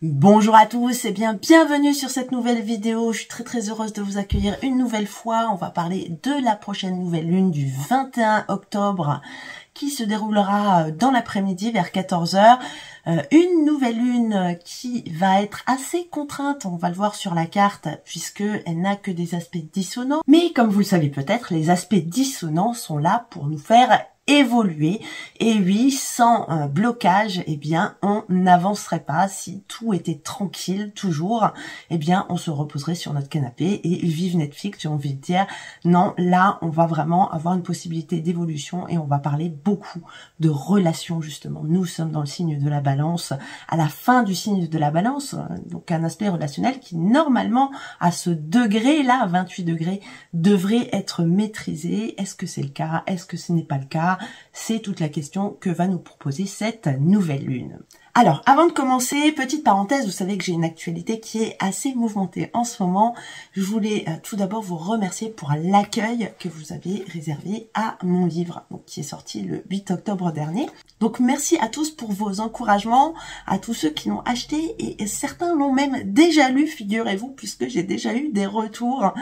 Bonjour à tous et bienvenue sur cette nouvelle vidéo. Je suis très heureuse de vous accueillir une nouvelle fois. On va parler de la prochaine nouvelle lune du 21 octobre qui se déroulera dans l'après-midi vers 14 h. Une nouvelle lune qui va être assez contrainte, on va le voir sur la carte, puisque elle n'a que des aspects dissonants. Mais comme vous le savez peut-être, les aspects dissonants sont là pour nous faire évoluer. Et oui, sans blocage, eh bien, on n'avancerait pas. Si tout était tranquille, toujours, eh bien, on se reposerait sur notre canapé et vive Netflix, j'ai envie de dire. Non, là, on va vraiment avoir une possibilité d'évolution et on va parler beaucoup de relations, justement. Nous sommes dans le signe de la balance, à la fin du signe de la balance, donc un aspect relationnel qui, normalement, à ce degré-là, 28 degrés, devrait être maîtrisé. Est-ce que c'est le cas? Est-ce que ce n'est pas le cas? C'est toute la question que va nous proposer cette nouvelle lune. Alors, avant de commencer, petite parenthèse, vous savez que j'ai une actualité qui est assez mouvementée en ce moment. Je voulais tout d'abord vous remercier pour l'accueil que vous avez réservé à mon livre, donc, qui est sorti le 8 octobre dernier. Donc, merci à tous pour vos encouragements, à tous ceux qui l'ont acheté, et certains l'ont même déjà lu, figurez-vous, puisque j'ai déjà eu des retours,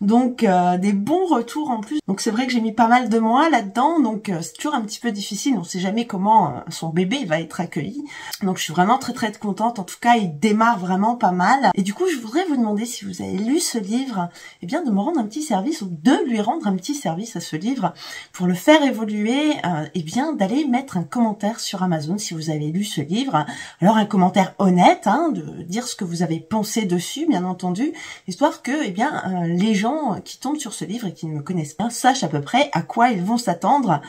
donc des bons retours en plus. Donc, c'est vrai que j'ai mis pas mal de mois là-dedans, donc c'est toujours un petit peu difficile, on sait jamais comment son bébé va être accueilli. Donc je suis vraiment très contente, en tout cas il démarre vraiment pas mal. Et du coup je voudrais vous demander, si vous avez lu ce livre, eh bien de me rendre un petit service, ou de lui rendre un petit service à ce livre, pour le faire évoluer, eh bien d'aller mettre un commentaire sur Amazon si vous avez lu ce livre. Alors un commentaire honnête, de dire ce que vous avez pensé dessus, bien entendu, histoire que eh bien les gens qui tombent sur ce livre et qui ne me connaissent pas sachent à peu près à quoi ils vont s'attendre,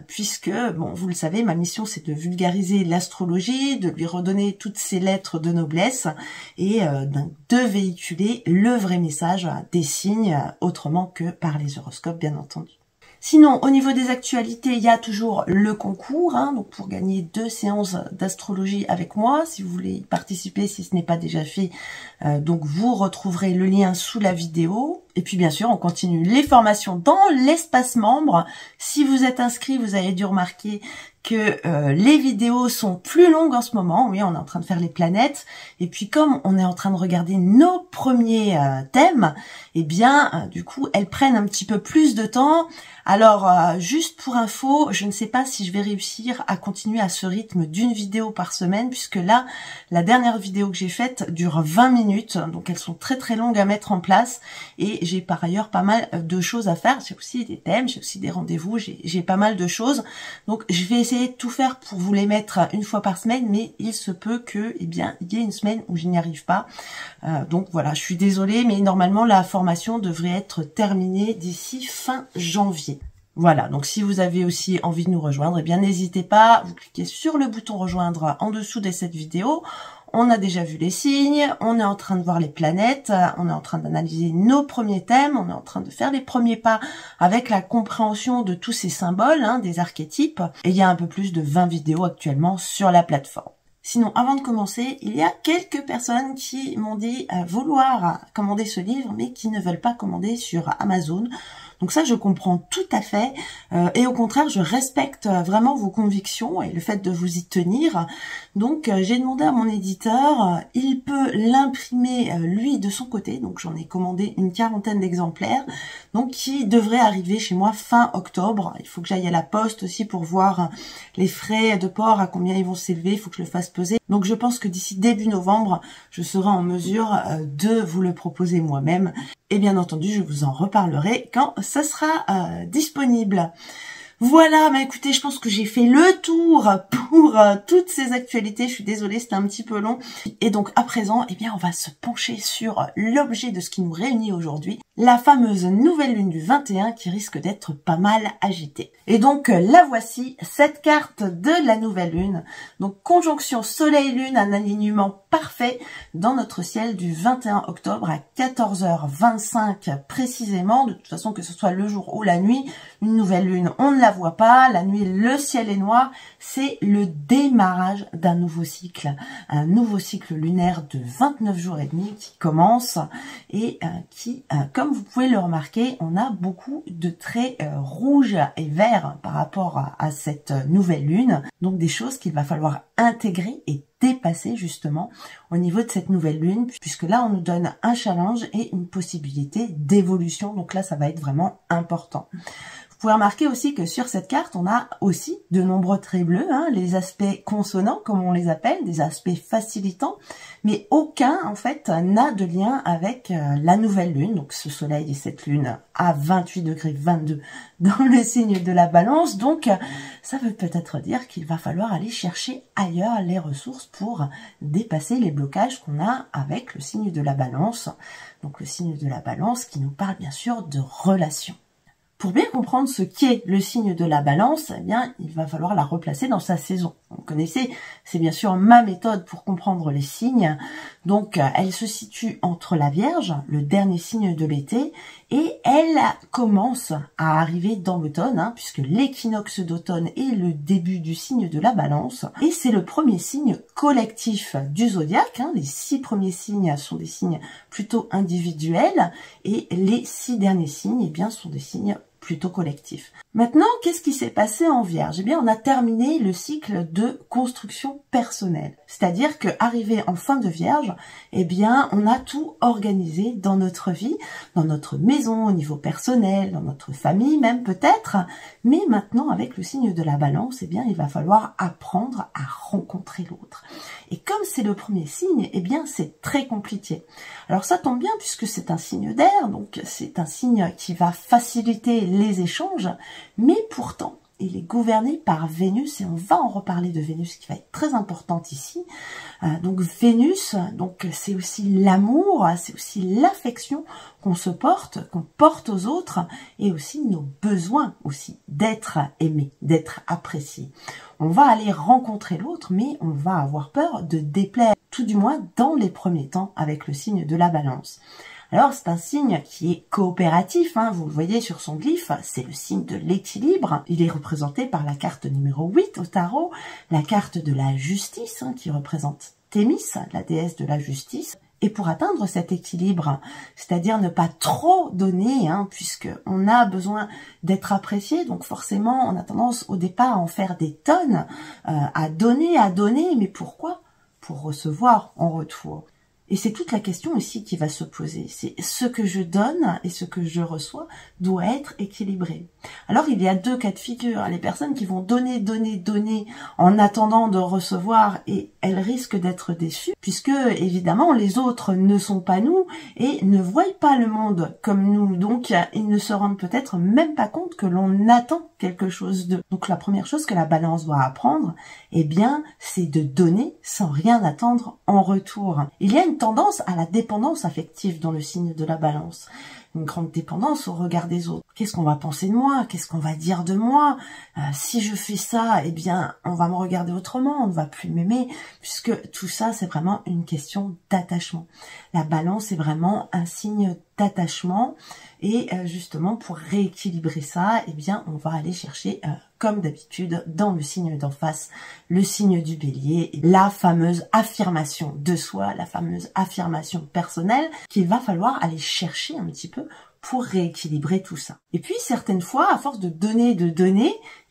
puisque, bon, vous le savez, ma mission c'est de vulgariser l'astrologie, de lui redonner toutes ses lettres de noblesse et de véhiculer le vrai message des signes autrement que par les horoscopes, bien entendu. Sinon, au niveau des actualités, il y a toujours le concours, donc pour gagner 2 séances d'astrologie avec moi, si vous voulez y participer, si ce n'est pas déjà fait, donc vous retrouverez le lien sous la vidéo. Et puis bien sûr, on continue les formations dans l'espace membre. Si vous êtes inscrit, vous avez dû remarquer que les vidéos sont plus longues en ce moment. Oui, on est en train de faire les planètes. Et puis comme on est en train de regarder nos premiers thèmes, eh bien, du coup, elles prennent un petit peu plus de temps. Alors, juste pour info, je ne sais pas si je vais réussir à continuer à ce rythme d'une vidéo par semaine, puisque là, la dernière vidéo que j'ai faite dure 20 minutes. Donc, elles sont très longues à mettre en place. Et j'ai par ailleurs pas mal de choses à faire. J'ai aussi des thèmes, j'ai aussi des rendez-vous, j'ai pas mal de choses. Donc, je vais essayer de tout faire pour vous les mettre une fois par semaine, mais il se peut que, eh bien, il y ait une semaine où je n'y arrive pas. Donc voilà, je suis désolée, mais normalement la formation devrait être terminée d'ici fin janvier. Voilà, donc si vous avez aussi envie de nous rejoindre, eh bien n'hésitez pas, vous cliquez sur le bouton rejoindre en dessous de cette vidéo. On a déjà vu les signes, on est en train de voir les planètes, on est en train d'analyser nos premiers thèmes, on est en train de faire les premiers pas avec la compréhension de tous ces symboles, des archétypes. Et il y a un peu plus de 20 vidéos actuellement sur la plateforme. Sinon, avant de commencer, il y a quelques personnes qui m'ont dit vouloir commander ce livre, mais qui ne veulent pas commander sur Amazon. Donc ça, je comprends tout à fait. Et au contraire, je respecte vraiment vos convictions et le fait de vous y tenir. Donc, j'ai demandé à mon éditeur, il peut l'imprimer, lui, de son côté. Donc, j'en ai commandé une 40aine d'exemplaires. Donc, qui devrait arriver chez moi fin octobre. Il faut que j'aille à la poste aussi pour voir les frais de port, à combien ils vont s'élever. Il faut que je le fasse peser. Donc, je pense que d'ici début novembre, je serai en mesure de vous le proposer moi-même. Et bien entendu, je vous en reparlerai quand ça sera disponible. Voilà, bah écoutez, je pense que j'ai fait le tour pour toutes ces actualités. Je suis désolée, c'était un petit peu long. Et donc à présent, eh bien, on va se pencher sur l'objet de ce qui nous réunit aujourd'hui, la fameuse nouvelle lune du 21 qui risque d'être pas mal agitée. Et donc la voici, cette carte de la nouvelle lune. Donc conjonction soleil-lune, un alignement parfait dans notre ciel du 21 octobre à 14 h 25 précisément. De toute façon, que ce soit le jour ou la nuit, une nouvelle lune, on ne la voit pas. La nuit, le ciel est noir. C'est le démarrage d'un nouveau cycle. Un nouveau cycle lunaire de 29 jours et demi qui commence et qui, comme comme vous pouvez le remarquer, on a beaucoup de traits rouges et verts par rapport à cette nouvelle lune. Donc des choses qu'il va falloir intégrer et dépasser justement au niveau de cette nouvelle lune, puisque là on nous donne un challenge et une possibilité d'évolution. Donc là ça va être vraiment important. Vous pouvez remarquer aussi que sur cette carte, on a aussi de nombreux traits bleus, hein, les aspects consonants, comme on les appelle, des aspects facilitants, mais aucun, en fait, n'a de lien avec la nouvelle lune, donc ce soleil et cette lune à 28 degrés 22 dans le signe de la balance. Donc, ça veut peut-être dire qu'il va falloir aller chercher ailleurs les ressources pour dépasser les blocages qu'on a avec le signe de la balance. Donc, le signe de la balance qui nous parle bien sûr de relations. Pour bien comprendre ce qu'est le signe de la balance, eh bien, il va falloir la replacer dans sa saison. Vous connaissez, c'est bien sûr ma méthode pour comprendre les signes. Donc, elle se situe entre la Vierge, le dernier signe de l'été, et elle commence à arriver dans l'automne, hein, puisque l'équinoxe d'automne est le début du signe de la balance. Et c'est le premier signe collectif du zodiaque. Hein. Les 6 premiers signes sont des signes plutôt individuels, et les 6 derniers signes, eh bien, sont des signes plutôt collectif. Maintenant, qu'est-ce qui s'est passé en Vierge? Eh bien, on a terminé le cycle de construction personnelle. C'est-à-dire qu'arrivé en fin de Vierge, eh bien, on a tout organisé dans notre vie, dans notre maison, au niveau personnel, dans notre famille même peut-être. Mais maintenant, avec le signe de la balance, eh bien, il va falloir apprendre à rencontrer l'autre. Et comme c'est le premier signe, eh bien, c'est très compliqué. Alors, ça tombe bien puisque c'est un signe d'air, donc c'est un signe qui va faciliter les échanges, mais pourtant, il est gouverné par Vénus, et on va en reparler de Vénus qui va être très importante ici. Donc Vénus, donc c'est aussi l'amour, c'est aussi l'affection qu'on se porte, qu'on porte aux autres, et aussi nos besoins aussi d'être aimé, d'être apprécié. On va aller rencontrer l'autre, mais on va avoir peur de déplaire, tout du moins dans les premiers temps avec le signe de la balance. Alors, c'est un signe qui est coopératif, hein, vous le voyez sur son glyphe, c'est le signe de l'équilibre. Il est représenté par la carte numéro 8 au tarot, la carte de la justice, hein, qui représente Thémis, la déesse de la justice. Et pour atteindre cet équilibre, c'est-à-dire ne pas trop donner, hein, puisqu'on a besoin d'être apprécié, donc forcément, on a tendance au départ à en faire des tonnes, à donner, mais pourquoi? Pour recevoir en retour. Et c'est toute la question ici qui va se poser. C'est ce que je donne et ce que je reçois doit être équilibré. Alors, il y a 2 cas de figure. Les personnes qui vont donner, donner, donner en attendant de recevoir, et elles risquent d'être déçues puisque, évidemment, les autres ne sont pas nous et ne voient pas le monde comme nous. Donc, ils ne se rendent peut-être même pas compte que l'on attend quelque chose d'eux. Donc, la première chose que la balance doit apprendre, eh bien, c'est de donner sans rien attendre en retour. Il y a une tendance à la dépendance affective dans le signe de la balance. Une grande dépendance au regard des autres. Qu'est-ce qu'on va penser de moi? Qu'est-ce qu'on va dire de moi? Si je fais ça, eh bien, on va me regarder autrement, on ne va plus m'aimer, puisque tout ça, c'est vraiment une question d'attachement. La balance est vraiment un signe d'attachement, et justement, pour rééquilibrer ça, eh bien, on va aller chercher, comme d'habitude, dans le signe d'en face, le signe du bélier, la fameuse affirmation de soi, la fameuse affirmation personnelle, qu'il va falloir aller chercher un petit peu pour rééquilibrer tout ça. Et puis, certaines fois, à force de donner,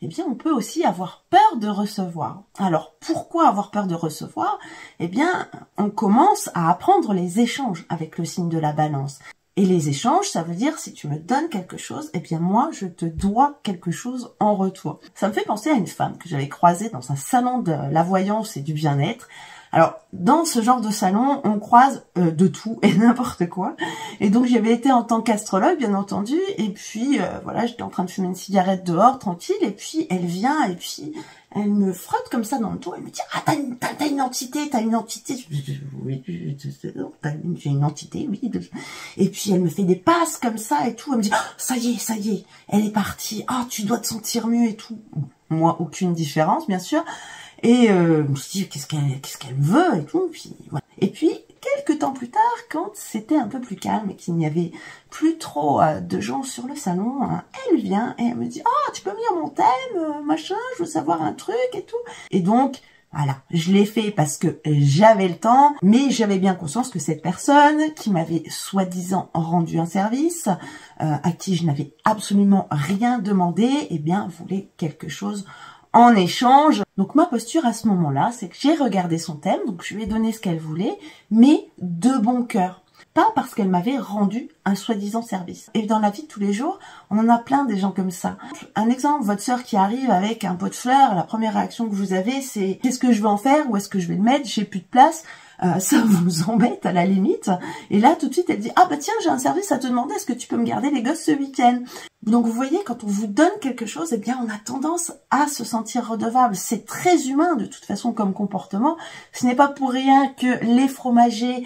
eh bien, on peut aussi avoir peur de recevoir. Alors, pourquoi avoir peur de recevoir? Eh bien, on commence à apprendre les échanges avec le signe de la balance. Et les échanges, ça veut dire, si tu me donnes quelque chose, eh bien moi, je te dois quelque chose en retour. Ça me fait penser à une femme que j'avais croisée dans un salon de la voyance et du bien-être. Alors, dans ce genre de salon, on croise de tout et n'importe quoi. Et donc, j'y avais été en tant qu'astrologue, bien entendu. Et puis, voilà, j'étais en train de fumer une cigarette dehors, tranquille. Et puis, elle vient et puis elle me frotte comme ça dans le dos. Elle me dit « Ah, t'as une entité, t'as une entité. » Oui, j'ai une entité, oui. Et puis, elle me fait des passes comme ça et tout. Elle me dit oh, « Ça y est, elle est partie. Ah, tu dois te sentir mieux et tout. » Moi, aucune différence, bien sûr. Et je me suis dit, qu'est-ce qu'elle veut et tout. Puis, voilà. Et puis, quelques temps plus tard, quand c'était un peu plus calme et qu'il n'y avait plus trop de gens sur le salon, elle vient et elle me dit « Ah, tu peux me lire mon thème, machin, je veux savoir un truc et tout. » Et donc, Voilà, je l'ai fait parce que j'avais le temps, mais j'avais bien conscience que cette personne qui m'avait soi-disant rendu un service, à qui je n'avais absolument rien demandé, eh bien, voulait quelque chose en échange. Donc ma posture à ce moment-là, c'est que j'ai regardé son thème, donc je lui ai donné ce qu'elle voulait, mais de bon cœur. Pas parce qu'elle m'avait rendu un soi-disant service. Et dans la vie de tous les jours, on en a plein des gens comme ça. Un exemple, votre sœur qui arrive avec un pot de fleurs, la première réaction que vous avez, c'est qu'est-ce que je vais en faire? Où est-ce que je vais le mettre? J'ai plus de place. Ça vous embête à la limite. Et là, tout de suite, elle dit, ah bah tiens, j'ai un service à te demander, est-ce que tu peux me garder les gosses ce week-end? Donc vous voyez, quand on vous donne quelque chose, eh bien on a tendance à se sentir redevable. C'est très humain de toute façon comme comportement. Ce n'est pas pour rien que les fromagers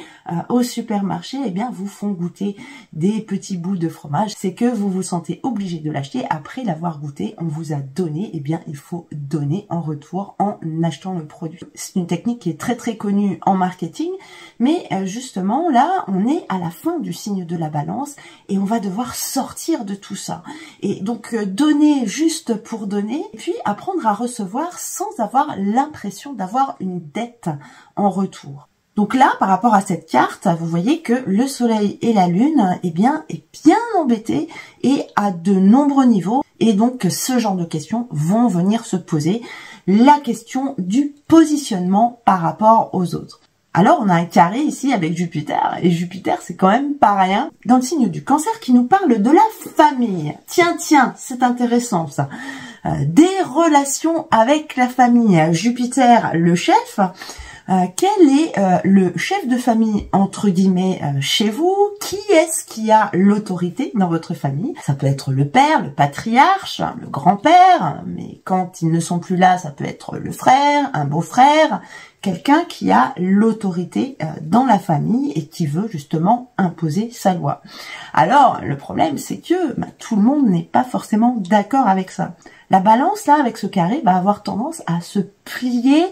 au supermarché, eh bien vous font goûter des petits bouts de fromage. C'est que vous vous sentez obligé de l'acheter après l'avoir goûté. On vous a donné, eh bien il faut donner en retour en achetant le produit. C'est une technique qui est très connue en marketing, mais justement là on est à la fin du signe de la balance et on va devoir sortir de tout ça. Et donc donner juste pour donner, puis apprendre à recevoir sans avoir l'impression d'avoir une dette en retour. Donc là, par rapport à cette carte, vous voyez que le soleil et la lune, eh bien, est bien embêté et à de nombreux niveaux. Et donc, ce genre de questions vont venir se poser. La question du positionnement par rapport aux autres. Alors, on a un carré ici avec Jupiter, et Jupiter, c'est quand même pas rien, dans le signe du Cancer qui nous parle de la famille. Tiens, c'est intéressant ça. Des relations avec la famille. Jupiter, le chef. Quel est le chef de famille, entre guillemets, chez vous? Qui est-ce qui a l'autorité dans votre famille? Ça peut être le père, le patriarche, le grand-père, mais quand ils ne sont plus là, ça peut être le frère, un beau-frère, quelqu'un qui a l'autorité dans la famille et qui veut justement imposer sa loi. Alors, le problème, c'est que tout le monde n'est pas forcément d'accord avec ça. La balance, là, avec ce carré, va avoir tendance à se plier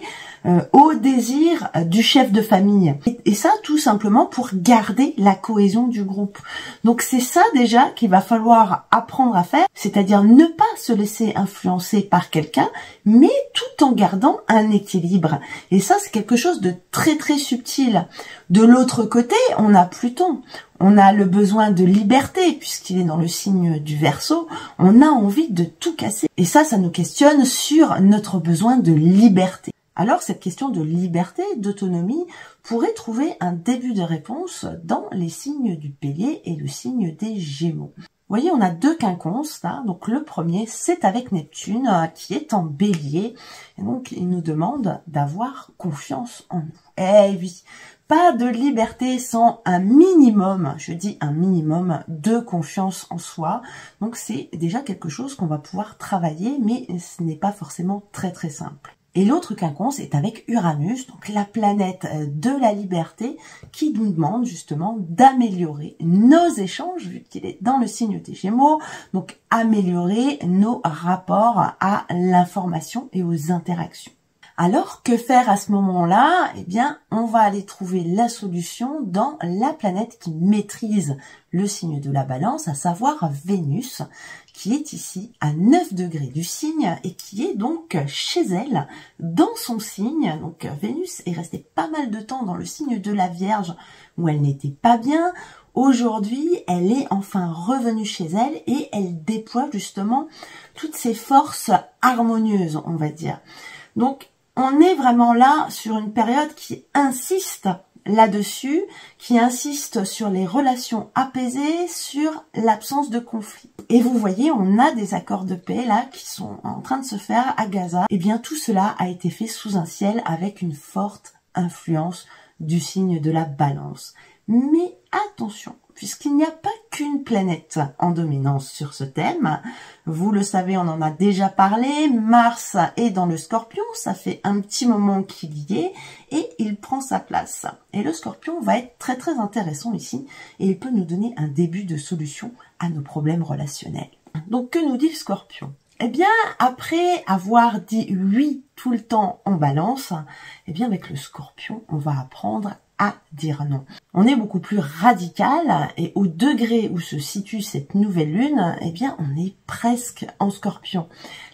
au désir du chef de famille. Et ça, tout simplement pour garder la cohésion du groupe. Donc, c'est ça déjà qu'il va falloir apprendre à faire, c'est-à-dire ne pas se laisser influencer par quelqu'un, mais tout en gardant un équilibre. Et ça, c'est quelque chose de très subtil. De l'autre côté, on a Pluton. On a le besoin de liberté, puisqu'il est dans le signe du Verseau. On a envie de tout casser. Et ça nous questionne sur notre besoin de liberté. Alors, cette question de liberté, d'autonomie, pourrait trouver un début de réponse dans les signes du Bélier et le signe des Gémeaux. Vous voyez, on a deux quinconces, là. Donc, le premier, c'est avec Neptune, qui est en Bélier. Et donc, il nous demande d'avoir confiance en nous. Eh oui, pas de liberté sans un minimum, je dis un minimum de confiance en soi. Donc, c'est déjà quelque chose qu'on va pouvoir travailler, mais ce n'est pas forcément très simple. Et l'autre quinconce est avec Uranus, donc la planète de la liberté, qui nous demande justement d'améliorer nos échanges, vu qu'il est dans le signe des Gémeaux, donc améliorer nos rapports à l'information et aux interactions. Alors, que faire à ce moment-là? Eh bien, on va aller trouver la solution dans la planète qui maîtrise le signe de la Balance, à savoir Vénus, qui est ici à 9 degrés du signe et qui est donc chez elle, dans son signe. Donc, Vénus est restée pas mal de temps dans le signe de la Vierge, où elle n'était pas bien. Aujourd'hui, elle est enfin revenue chez elle et elle déploie justement toutes ses forces harmonieuses, on va dire. Donc, on est vraiment là sur une période qui insiste là-dessus, qui insiste sur les relations apaisées, sur l'absence de conflit. Et vous voyez, on a des accords de paix là qui sont en train de se faire à Gaza. Et bien tout cela a été fait sous un ciel avec une forte influence du signe de la Balance. Mais attention, puisqu'il n'y a pas qu'une planète en dominance sur ce thème. Vous le savez, on en a déjà parlé, Mars est dans le Scorpion, ça fait un petit moment qu'il y est, et il prend sa place. Et le Scorpion va être très intéressant ici, et il peut nous donner un début de solution à nos problèmes relationnels. Donc que nous dit le Scorpion ? Eh bien, après avoir dit oui tout le temps en Balance, eh bien avec le Scorpion, on va apprendre à dire non. On est beaucoup plus radical et au degré où se situe cette nouvelle lune, eh bien on est presque en Scorpion.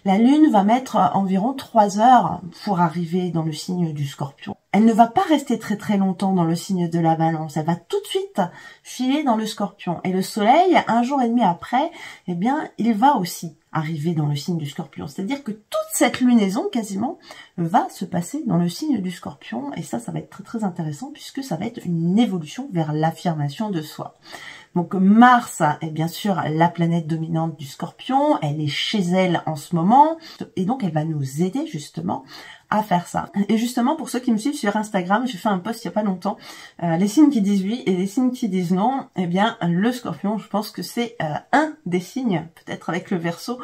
La lune va mettre environ 3 heures pour arriver dans le signe du Scorpion. Elle ne va pas rester très longtemps dans le signe de la Balance, elle va tout de suite filer dans le Scorpion. Et le soleil, 1 jour et demi après, eh bien il va aussi arriver dans le signe du Scorpion. C'est-à-dire que toute cette lunaison, quasiment, va se passer dans le signe du Scorpion. Et ça va être très intéressant puisque ça va être une évolution vers l'affirmation de soi. Donc Mars est bien sûr la planète dominante du Scorpion, elle est chez elle en ce moment, et donc elle va nous aider justement à faire ça. Et justement, pour ceux qui me suivent sur Instagram, j'ai fait un post il y a pas longtemps, les signes qui disent oui et les signes qui disent non. Eh bien, le Scorpion, je pense que c'est un des signes, peut-être avec le Verseau,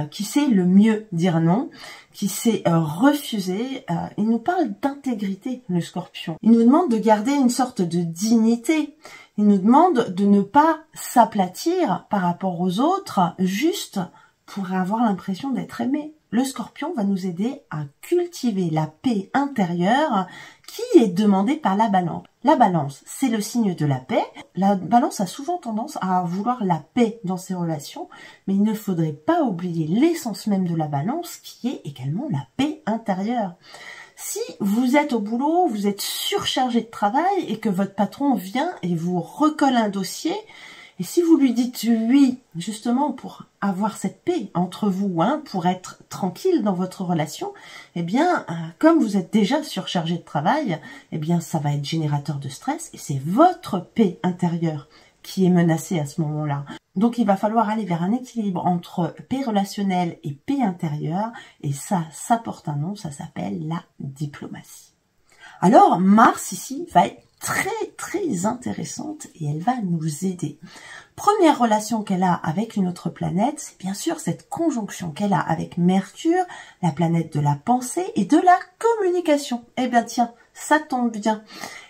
qui sait le mieux dire non, qui sait refuser. Il nous parle d'intégrité, le Scorpion. Il nous demande de garder une sorte de dignité. Il nous demande de ne pas s'aplatir par rapport aux autres, juste pour avoir l'impression d'être aimé. Le Scorpion va nous aider à cultiver la paix intérieure qui est demandée par la Balance. La Balance, c'est le signe de la paix. La Balance a souvent tendance à vouloir la paix dans ses relations, mais il ne faudrait pas oublier l'essence même de la Balance qui est également la paix intérieure. Si vous êtes au boulot, vous êtes surchargé de travail et que votre patron vient et vous recolle un dossier, et si vous lui dites oui, justement pour avoir cette paix entre vous, pour être tranquille dans votre relation, eh bien, comme vous êtes déjà surchargé de travail, eh bien, ça va être générateur de stress et c'est votre paix intérieure qui est menacée à ce moment-là. Donc, il va falloir aller vers un équilibre entre paix relationnelle et paix intérieure. Et ça porte un nom, ça s'appelle la diplomatie. Alors, Mars, ici, va être très intéressante et elle va nous aider. Première relation qu'elle a avec une autre planète, c'est bien sûr cette conjonction qu'elle a avec Mercure, la planète de la pensée et de la communication. Eh bien, tiens, ça tombe bien.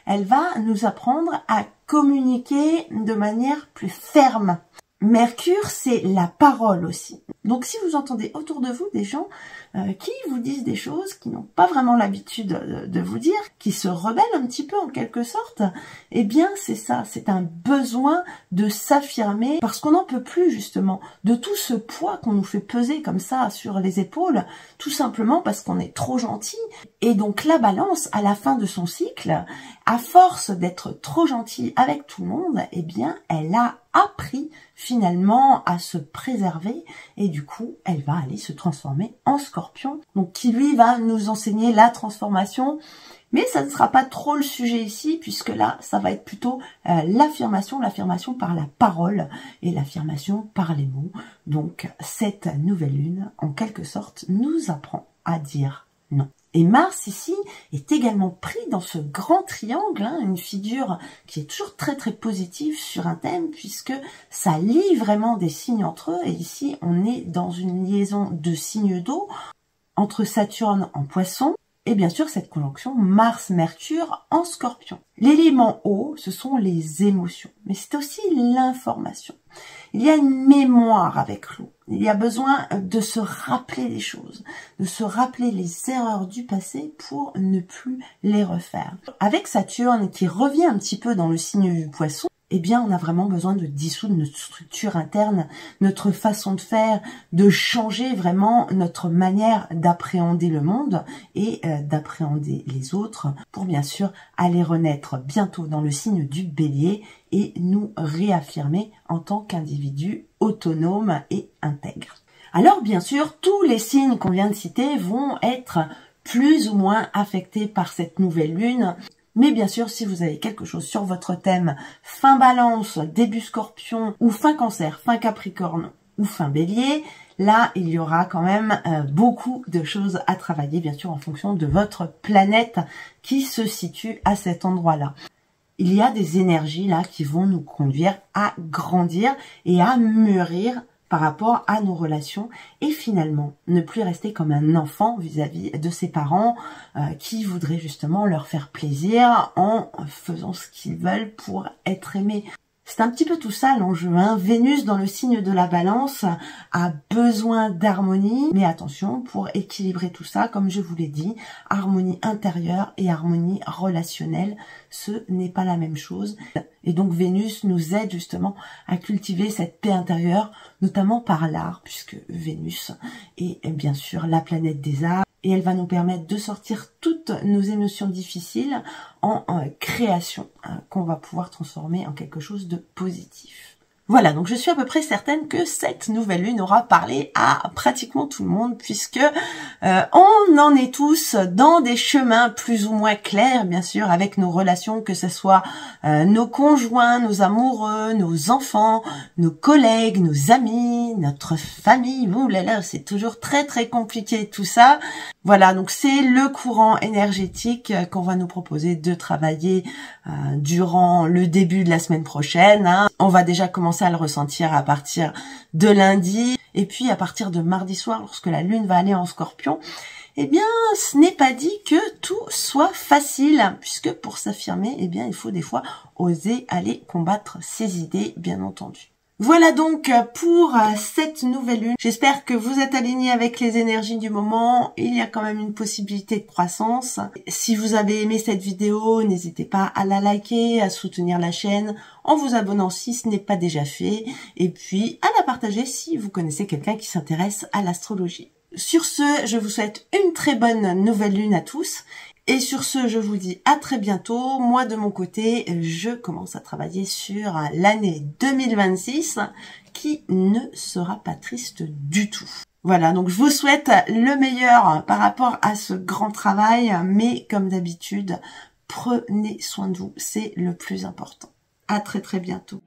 Elle va nous apprendre à communiquer de manière plus ferme. Mercure, c'est la parole aussi. Donc, si vous entendez autour de vous des gens qui vous disent des choses qui n'ont pas vraiment l'habitude de vous dire, qui se rebellent un petit peu en quelque sorte, eh bien, c'est ça, c'est un besoin de s'affirmer parce qu'on n'en peut plus justement de tout ce poids qu'on nous fait peser comme ça sur les épaules, tout simplement parce qu'on est trop gentil. Et donc, la Balance, à la fin de son cycle, à force d'être trop gentille avec tout le monde, eh bien, elle a appris finalement à se préserver et du coup, elle va aller se transformer en Scorpion, donc qui lui va nous enseigner la transformation. Mais ça ne sera pas trop le sujet ici, puisque là, ça va être plutôt l'affirmation par la parole et l'affirmation par les mots. Donc, cette nouvelle lune, en quelque sorte, nous apprend à dire non. Et Mars, ici, est également pris dans ce grand triangle, une figure qui est toujours très positive sur un thème, puisque ça lie vraiment des signes entre eux. Et ici, on est dans une liaison de signes d'eau entre Saturne en Poisson, et bien sûr, cette conjonction Mars-Mercure en Scorpion. L'élément eau, ce sont les émotions, mais c'est aussi l'information. Il y a une mémoire avec l'eau. Il y a besoin de se rappeler des choses, de se rappeler les erreurs du passé pour ne plus les refaire. Avec Saturne qui revient un petit peu dans le signe du Poisson, eh bien, on a vraiment besoin de dissoudre notre structure interne, notre façon de faire, de changer vraiment notre manière d'appréhender le monde et d'appréhender les autres pour bien sûr aller renaître bientôt dans le signe du Bélier et nous réaffirmer en tant qu'individu autonome et intègre. Alors, bien sûr, tous les signes qu'on vient de citer vont être plus ou moins affectés par cette nouvelle lune. Mais bien sûr, si vous avez quelque chose sur votre thème, fin Balance, début Scorpion, ou fin Cancer, fin Capricorne, ou fin Bélier, là, il y aura quand même beaucoup de choses à travailler, bien sûr, en fonction de votre planète qui se situe à cet endroit-là. Il y a des énergies là qui vont nous conduire à grandir et à mûrir par rapport à nos relations et finalement ne plus rester comme un enfant vis-à-vis de ses parents qui voudraient justement leur faire plaisir en faisant ce qu'ils veulent pour être aimés. C'est un petit peu tout ça l'enjeu, hein. Vénus dans le signe de la Balance a besoin d'harmonie, mais attention, pour équilibrer tout ça, comme je vous l'ai dit, harmonie intérieure et harmonie relationnelle, ce n'est pas la même chose. Et donc Vénus nous aide justement à cultiver cette paix intérieure, notamment par l'art, puisque Vénus est bien sûr la planète des arts, et elle va nous permettre de sortir toutes nos émotions difficiles en création, qu'on va pouvoir transformer en quelque chose de positif. Voilà, donc je suis à peu près certaine que cette nouvelle lune aura parlé à pratiquement tout le monde, puisque on en est tous dans des chemins plus ou moins clairs, bien sûr, avec nos relations, que ce soit nos conjoints, nos amoureux, nos enfants, nos collègues, nos amis, notre famille. Ouh là là, c'est toujours très très compliqué tout ça. Voilà, donc c'est le courant énergétique qu'on va nous proposer de travailler durant le début de la semaine prochaine, hein. On va déjà commencer à le ressentir à partir de lundi, et puis à partir de mardi soir, lorsque la lune va aller en Scorpion, eh bien, ce n'est pas dit que tout soit facile, puisque pour s'affirmer, eh bien, il faut des fois oser aller combattre ses idées, bien entendu. Voilà donc pour cette nouvelle lune. J'espère que vous êtes alignés avec les énergies du moment. Il y a quand même une possibilité de croissance. Si vous avez aimé cette vidéo, n'hésitez pas à la liker, à soutenir la chaîne en vous abonnant si ce n'est pas déjà fait, et puis à la partager si vous connaissez quelqu'un qui s'intéresse à l'astrologie. Sur ce, je vous souhaite une très bonne nouvelle lune à tous. Et sur ce, je vous dis à très bientôt. Moi, de mon côté, je commence à travailler sur l'année 2026 qui ne sera pas triste du tout. Voilà, donc je vous souhaite le meilleur par rapport à ce grand travail, mais comme d'habitude, prenez soin de vous, c'est le plus important. À très très bientôt.